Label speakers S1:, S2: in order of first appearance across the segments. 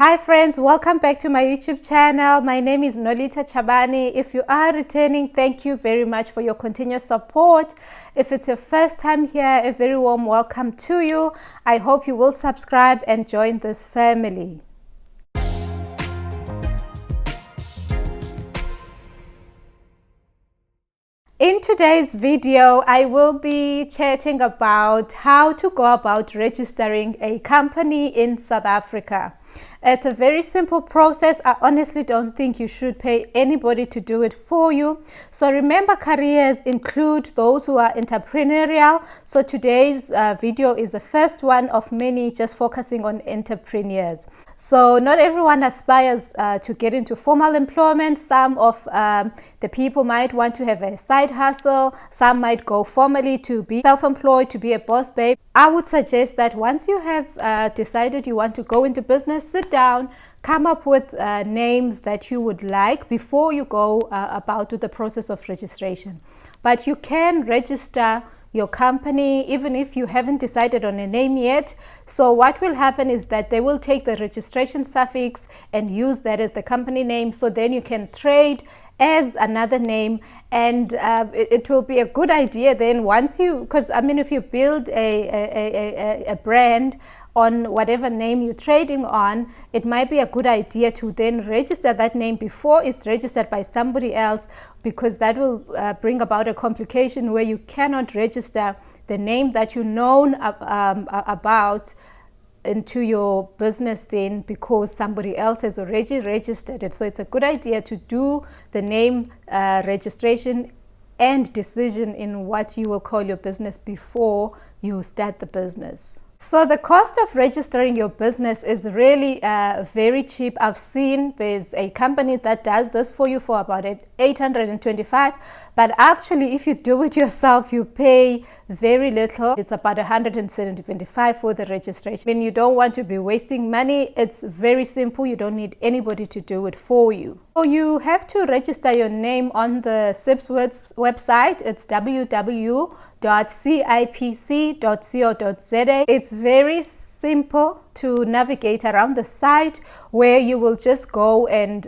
S1: Hi friends, welcome back to my YouTube channel. My name is Untitled Chabani. If you are returning, thank you very much for your continuous support. If it's your first time here, a very warm welcome to you. I hope you will subscribe and join this family. In today's video, I will be chatting about how to go about registering a company in South Africa. It's a very simple process. I honestly don't think you should pay anybody to do it for you. So remember, careers include those who are entrepreneurial. So today's video is the first one of many just focusing on entrepreneurs. So not everyone aspires to get into formal employment. Some of the people might want to have a side hustle. Some might go formally to be self-employed, to be a boss babe. I would suggest that once you have decided you want to go into business, sit down, come up with names that you would like before you go about with the process of registration. But you can register your company even if you haven't decided on a name yet. So what will happen is that they will take the registration suffix and use that as the company name, so then you can trade as another name, and it will be a good idea then once you, because I mean if you build a brand on whatever name you're trading on, it might be a good idea to then register that name before it's registered by somebody else, because that will bring about a complication where you cannot register the name that you known about into your business then, because somebody else has already registered it. So it's a good idea to do the name registration and decision in what you will call your business before you start the business. So the cost of registering your business is really very cheap. I've seen there's a company that does this for you for about $825, but actually if you do it yourself, you pay very little. It's about $175 for the registration. When you don't want to be wasting money, it's very simple. You don't need anybody to do it for you. So you have to register your name on the SIPS website. It's www.cipc.co.za. It's very simple to navigate around the site, where you will just go and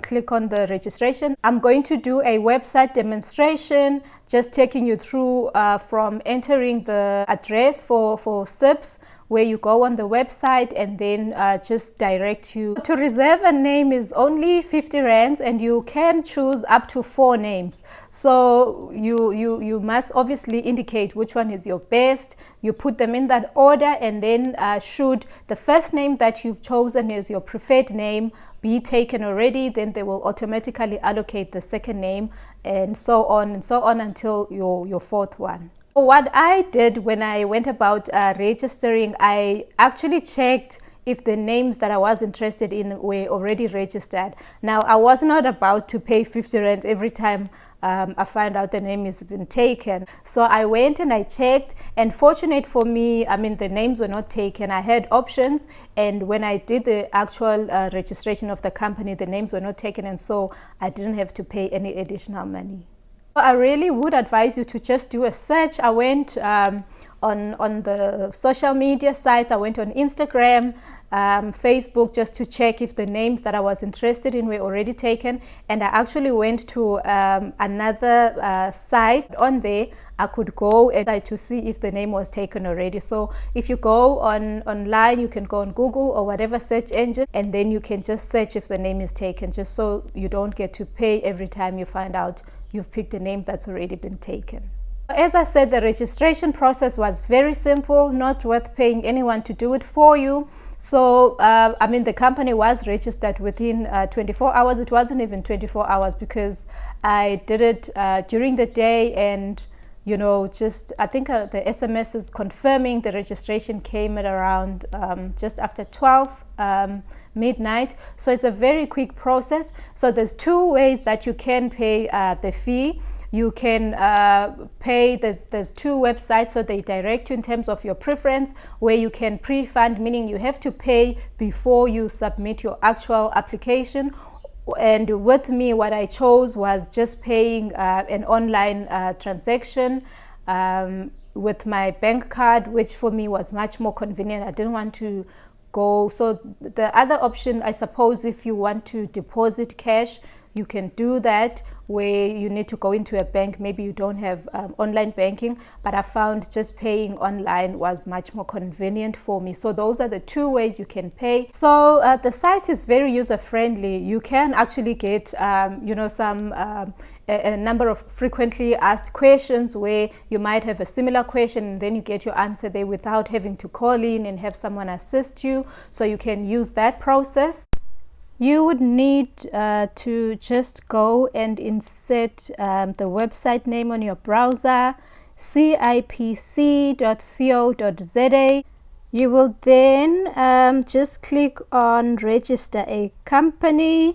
S1: click on the registration. I'm going to do a website demonstration, just taking you through from entering the address for SIPS, where you go on the website, and then just direct you. To reserve a name is only 50 rands, and you can choose up to 4 names. So you must obviously indicate which one is your best. You put them in that order, and then should the first name that you've chosen as your preferred name be taken already, then they will automatically allocate the second name, and so on until your fourth one. What I did when I went about registering, I actually checked if the names that I was interested in were already registered. Now, I was not about to pay 50 rand every time I find out the name has been taken. So I went and I checked, and fortunate for me, I mean, the names were not taken. I had options, and when I did the actual registration of the company, the names were not taken, and so I didn't have to pay any additional money. I really would advise you to just do a search. I went on the social media sites. I went on Instagram, Facebook, just to check if the names that I was interested in were already taken. And I actually went to another site. On there, I could go and to see if the name was taken already. So if you go online, you can go on Google or whatever search engine, and then you can just search if the name is taken, just so you don't get to pay every time you find out you've picked a name that's already been taken. As I said, the registration process was very simple, not worth paying anyone to do it for you. So, I mean, the company was registered within 24 hours. It wasn't even 24 hours, because I did it during the day, and just I think the SMS is confirming the registration came at around just after 12 midnight. So it's a very quick process. So there's 2 ways that you can pay the fee. You can pay, there's 2 websites, so they direct you in terms of your preference, where you can pre-fund, meaning you have to pay before you submit your actual application. And with me, what I chose was just paying an online transaction with my bank card, which for me was much more convenient. I didn't want to go. So the other option, I suppose, if you want to deposit cash, you can do that, where you need to go into a bank. Maybe you don't have online banking, but I found just paying online was much more convenient for me. So those are the two ways you can pay. So the site is very user friendly. You can actually get some a number of frequently asked questions, where you might have a similar question and then you get your answer there without having to call in and have someone assist you. So you can use that process. You would need to just go and insert the website name on your browser, cipc.co.za. You will then just click on register a company,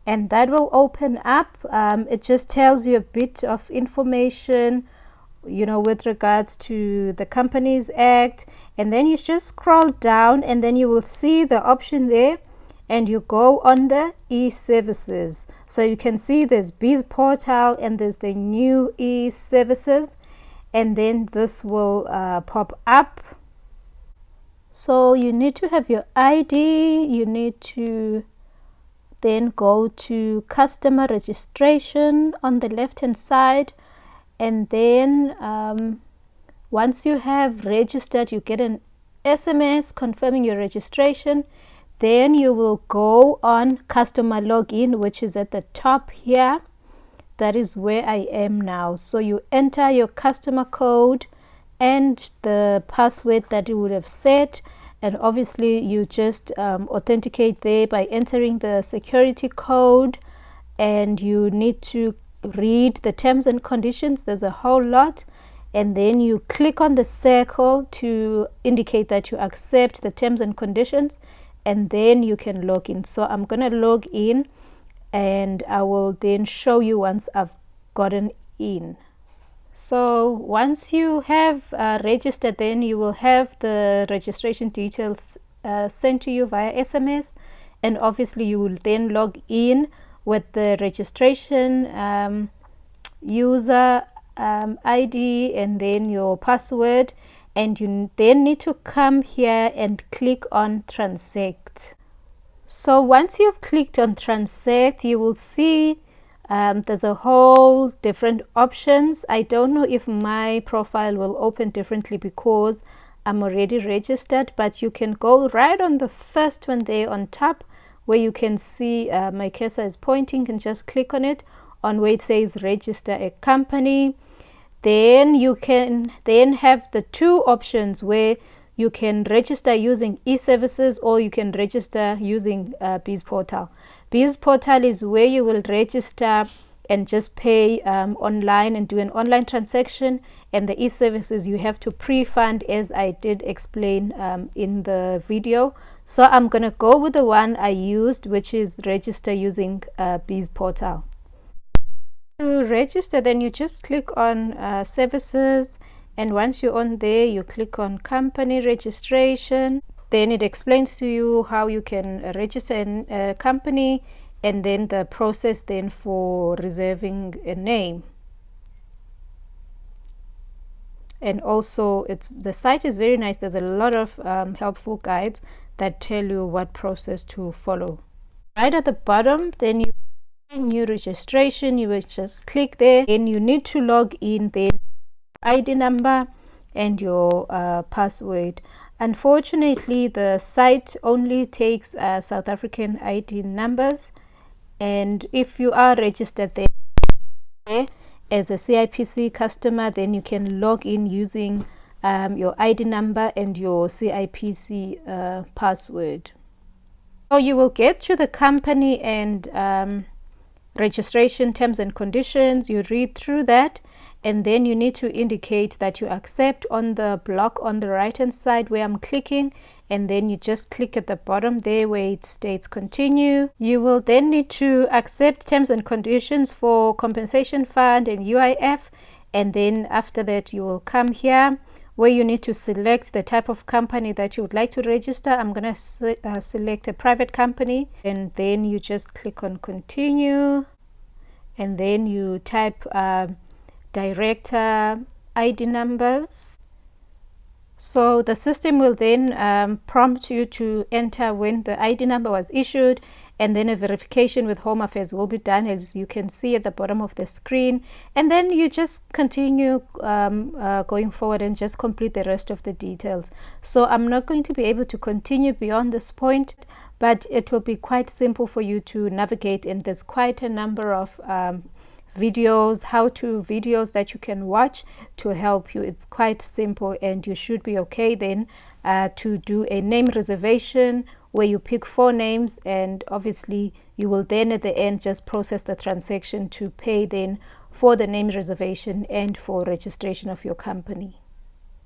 S1: and that will open up. It just tells you a bit of information, with regards to the Companies Act, and then you just scroll down and then you will see the option there, and you go on the e-services. So you can see there's Biz Portal and there's the new e-services, and then this will pop up. So you need to have your ID, you need to then go to customer registration on the left hand side, and then once you have registered, you get an SMS confirming your registration. Then you will go on customer login, which is at the top here. That is where I am now. So you enter your customer code and the password that you would have set, and obviously you just authenticate there by entering the security code, and you need to read the terms and conditions. There's a whole lot, and then you click on the circle to indicate that you accept the terms and conditions, and then you can log in. So I'm gonna log in, and I will then show you once I've gotten in. So once you have registered, then you will have the registration details sent to you via SMS, and obviously you will then log in with the registration user ID and then your password, and you then need to come here and click on transact. So once you've clicked on transact, you will see there's a whole different options. I don't know if my profile will open differently because I'm already registered, but you can go right on the first one there on top, where you can see my cursor is pointing, and just click on it, on where it says register a company. Then you can then have the two options where you can register using e-services, or you can register using Biz Portal. Biz Portal is where you will register and just pay online and do an online transaction, and the e-services you have to pre-fund, as I did explain in the video. So I'm gonna go with the one I used, which is register using Biz Portal. To register, then you just click on services, and once you're on there, you click on company registration. Then it explains to you how you can register a company, and then the process then for reserving a name. And also the site is very nice. There's a lot of helpful guides that tell you what process to follow. Right at the bottom, then you new registration, you will just click there, and you need to log in, then ID number and your password. Unfortunately, the site only takes South African ID numbers, and if you are registered there as a CIPC customer, then you can log in using your ID number and your CIPC password. So you will get to the company and registration terms and conditions. You read through that, and then you need to indicate that you accept on the block on the right hand side where I'm clicking, and then you just click at the bottom there where it states continue. You will then need to accept terms and conditions for compensation fund and UIF, and then after that you will come here where you need to select the type of company that you would like to register. I'm going to select a private company, and then you just click on continue, and then you type director ID numbers, So the system will then prompt you to enter when the ID number was issued, and then a verification with Home Affairs will be done, as you can see at the bottom of the screen. And then you just continue going forward and just complete the rest of the details. So I'm not going to be able to continue beyond this point, but it will be quite simple for you to navigate, and there's quite a number of videos, how-to videos that you can watch to help you. It's quite simple, and you should be okay then to do a name reservation where you pick 4 names, and obviously you will then at the end just process the transaction to pay then for the name reservation and for registration of your company.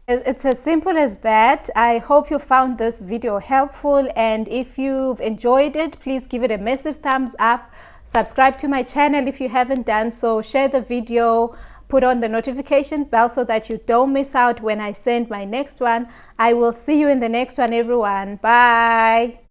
S1: It's as simple as that. I hope you found this video helpful, and if you've enjoyed it, please give it a massive thumbs up. Subscribe to my channel if you haven't done so. Share the video, put on the notification bell so that you don't miss out when I send my next one. I will see you in the next one, everyone. Bye.